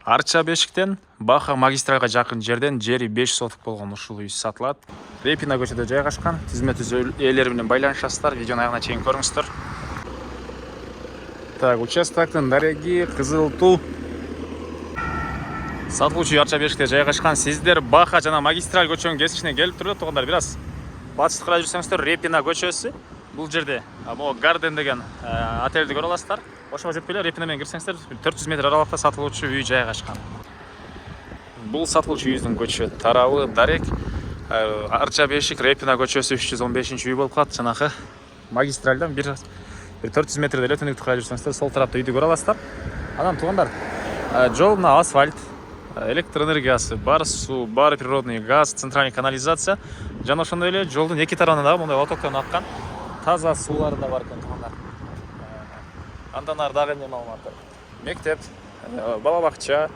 Арча Бешиктен Баха магистралга жакын жерден жери 5 соток болгон ушул үй сатылат. Репина көчөдө жайгашкан. Түзмө-түз ээлери менен байланышасыздар. Видеону аягына чейин көрүңүздөр. Так, участоктун дареги кызыл туу. Сатылуучу Арча Бешикте жайгашкан. Сиздер Баха жана магистраль көчөнүн кесишине келип турат туугандар. Бир аз батышты карай жүрсөңүздөр, Репина көчөсү. Бул жерде могу Гарден деген отельди көрө аласыздар. Ошого жүрүп келе Репина менен кирсеңиздер 400 метр аралыкта сатылуучу үй жайгашкан. Бул сатылуучу үйдүн көчө тарабы дарек. Арча Бешик Репина көчөсү 315-үй болуп калат. Жанагы магистральдан бир 400 метрдей эле түнүктү карай жүрсөңүздөр, сол тарапта үйдү көрө аласыздар. Анан туугандар, жол мына асфальт, электр энергиясы бар, суу бар, природный газ, центральный канализация. Жана ошондой эле жолдун эки тарабына дагы мондай отоктон аккан таза суулар да бар экен туугандар. Андан ары дагы эмне маалыматтар? Мектеп, бала бакча,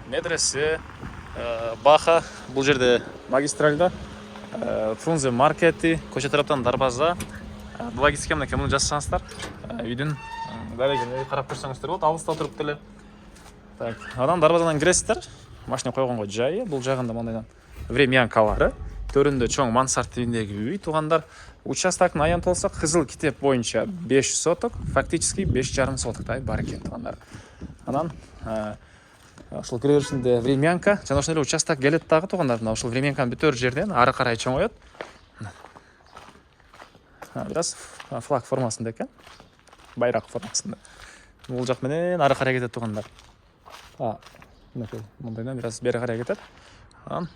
медресе, Баха, бул жерде магистральда Фрунзе маркети, көчө тараптан дарбаза, логистика менен кемени жасасаңыздар, үйдүн дарегине карап көрсөңүздөр болот, алыста отуруп деле. Так, анан дарбазадан киресиздер, машина койгонго жайы, бул жагында мондайдан времянкалары, төрүндө чоң мансард тибиндеги үй туугандар. Участоктун аянты болсок, кызыл китеп боюнча 5 соток, фактически 5,5 сотоктой бар экен туугандар. Анан ушул кире беришинде времянка, жана ошондой эле участок келет дагы туугандар. Мына ушул времянканы бүтөр жерден ары карай чоңоет. Бир аз флаг формасында экен, байрак формасында. Бул жак менен ары карай кетет туугандар. Мынакей мондайдан бир аз бери карай кетет. Анан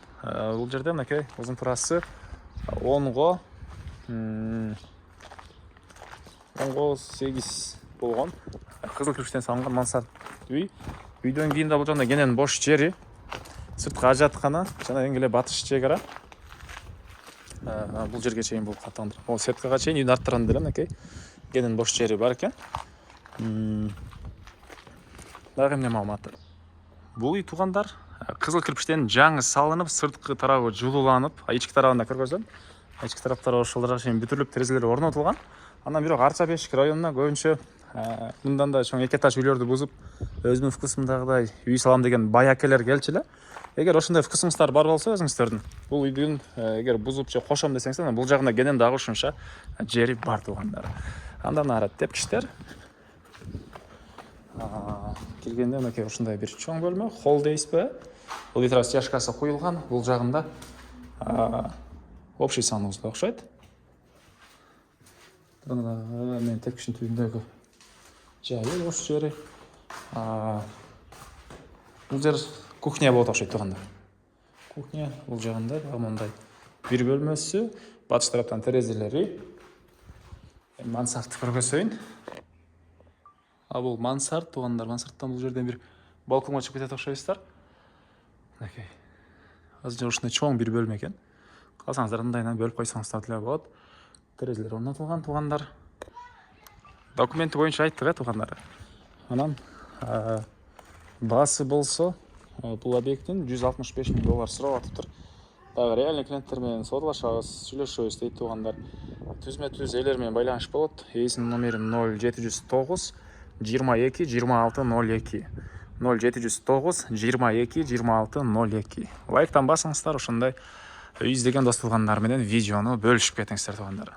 бул жерде мынакей узун турасы 10го 8 болгон кызыл кирпичтен салынган мансард үй. Үйдөн кийин да бул жакта кенен бош жери, сырткы ажаткана жана эң эле батыш чегара. Бул жерге чейин болуп калат. Могу сеткага чейин үйдүн арттарында деле мынакей кенен бош жери бар экен. Дагы эмне маалыматтар? Бул үй туугандар кызыл кирпичтен жаңы салынып, сырткы тарабы жууланып, ички тарабында көргөзөм. Ички тараптары ошолорго чейин бүтүрүлүп, терезелери орнотулган. Анан бирок Арча Бешик районуна көбүнчө мындан да чоң эки этаж үйлөрдү бузуп, өзүмдүн вкусумдагыдай үй салам деген баякелер келчү эле. Эгер ошондой вкусуңуздар бар болсо өзүңүздөрдүн, бул үйдүн эгер бузуп же кошом десеңиздер, бул жагында кенен дагы ушунча жери бар туугандар. Андан ары тепкичтер. Киргенде мынакей ушундай бир чоң бөлмө, холл дейсизби? Бул электростяжкасы куюлган, бул жагында общий санузел окшойт. Мен тепкичтин түбүндөгү жайы, бош жери. Бул жер кухня болот окшойт туугандар. Кухня бул жагында мондай бир бөлмөсү, батыш тараптан терезелери. Мансардты көргөзөйүн. Бул мансард туугандар, мансардтан бул жерден бир балконго чыгып кетет окшойсуздар. Мынакей. Азыр ушундай чоң бир бөлмө экен. Калсаңыздар мындайынан бөлүп койсоңуздар деле болот. Терезелер орнотулган туугандар. Документи боюнча айттык туугандар. Анан баасы болсо бул объекттин $165,000 сурап атыптыр. Дагы реальный клиенттер менен соодлашабыз, сүйлөшөбүз дейт туугандар. Түзмө-түз ээлер менен байланыш болот. Ээсинин номери 0709 22 26 02. 0709 22 26 02. Лайктан басыңыздар, ошондой үй издеген дос туугандар менен видеону бөлүшүп кетиңиздер туугандар.